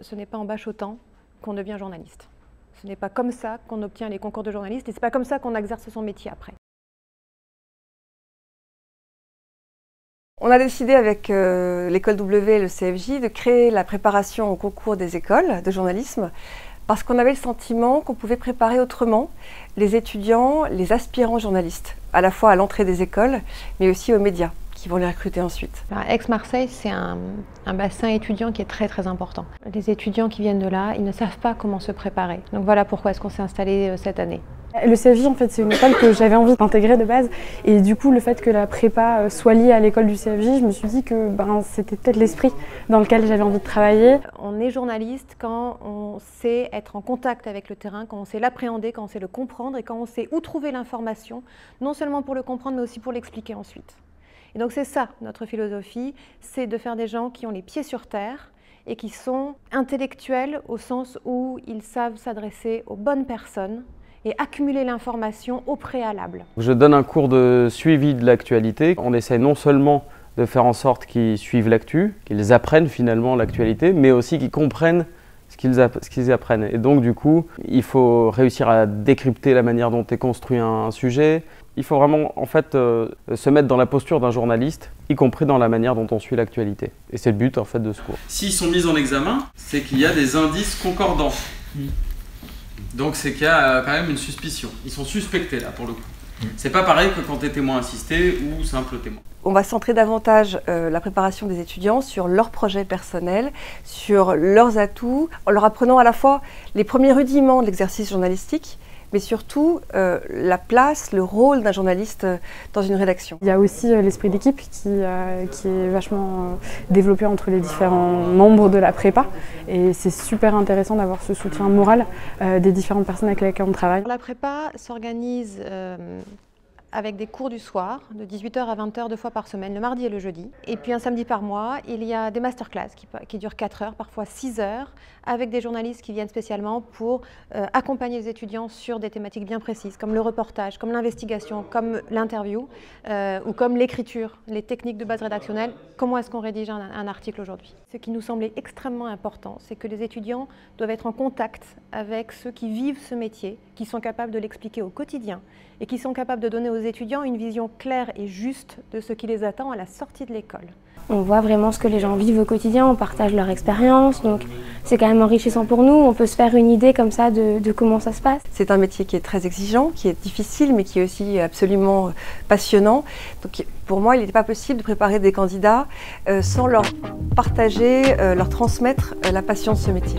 Ce n'est pas en bachotant qu'on devient journaliste. Ce n'est pas comme ça qu'on obtient les concours de journaliste et ce n'est pas comme ça qu'on exerce son métier après. On a décidé avec l'école W et le CFJ de créer la préparation au concours des écoles de journalisme parce qu'on avait le sentiment qu'on pouvait préparer autrement les étudiants, les aspirants journalistes, à la fois à l'entrée des écoles, mais aussi aux médias qui vont les recruter ensuite. Aix-Marseille, c'est un bassin étudiant qui est très très important. Les étudiants qui viennent de là, ils ne savent pas comment se préparer. Donc voilà pourquoi est-ce qu'on s'est installé cette année. Le CFJ, en fait, c'est une école que j'avais envie d'intégrer de base. Et du coup, le fait que la prépa soit liée à l'école du CFJ, je me suis dit que c'était peut-être l'esprit dans lequel j'avais envie de travailler. On est journaliste quand on sait être en contact avec le terrain, quand on sait l'appréhender, quand on sait le comprendre et quand on sait où trouver l'information, non seulement pour le comprendre, mais aussi pour l'expliquer ensuite. Et donc c'est ça, notre philosophie, c'est de faire des gens qui ont les pieds sur terre et qui sont intellectuels au sens où ils savent s'adresser aux bonnes personnes et accumuler l'information au préalable. Je donne un cours de suivi de l'actualité. On essaie non seulement de faire en sorte qu'ils suivent l'actu, qu'ils apprennent finalement l'actualité, mais aussi qu'ils comprennent ce qu'ils apprennent. Et donc du coup, il faut réussir à décrypter la manière dont est construit un sujet. Il faut vraiment en fait se mettre dans la posture d'un journaliste, y compris dans la manière dont on suit l'actualité. Et c'est le but en fait de ce cours. S'ils sont mis en examen, c'est qu'il y a des indices concordants. Donc c'est qu'il y a quand même une suspicion. Ils sont suspectés là pour le coup. C'est pas pareil que quand tu es témoin assisté ou simple témoin. On va centrer davantage la préparation des étudiants sur leurs projets personnels, sur leurs atouts, en leur apprenant à la fois les premiers rudiments de l'exercice journalistique, mais surtout la place, le rôle d'un journaliste dans une rédaction. Il y a aussi l'esprit d'équipe qui est vachement développé entre les différents membres de la prépa. Et c'est super intéressant d'avoir ce soutien moral des différentes personnes avec lesquelles on travaille. La prépa s'organise avec des cours du soir, de 18h à 20h, 2 fois par semaine, le mardi et le jeudi. Et puis un samedi par mois, il y a des masterclass qui durent 4 heures, parfois 6 heures, avec des journalistes qui viennent spécialement pour accompagner les étudiants sur des thématiques bien précises, comme le reportage, comme l'investigation, comme l'interview, ou comme l'écriture, les techniques de base rédactionnelle. Comment est-ce qu'on rédige un article aujourd'hui? Ce qui nous semblait extrêmement important, c'est que les étudiants doivent être en contact avec ceux qui vivent ce métier, qui sont capables de l'expliquer au quotidien et qui sont capables de donner aux étudiants une vision claire et juste de ce qui les attend à la sortie de l'école. On voit vraiment ce que les gens vivent au quotidien, on partage leur expérience, donc c'est quand même enrichissant pour nous, on peut se faire une idée comme ça de comment ça se passe. C'est un métier qui est très exigeant, qui est difficile, mais qui est aussi absolument passionnant. Donc pour moi, il n'était pas possible de préparer des candidats sans leur partager, leur transmettre la passion de ce métier.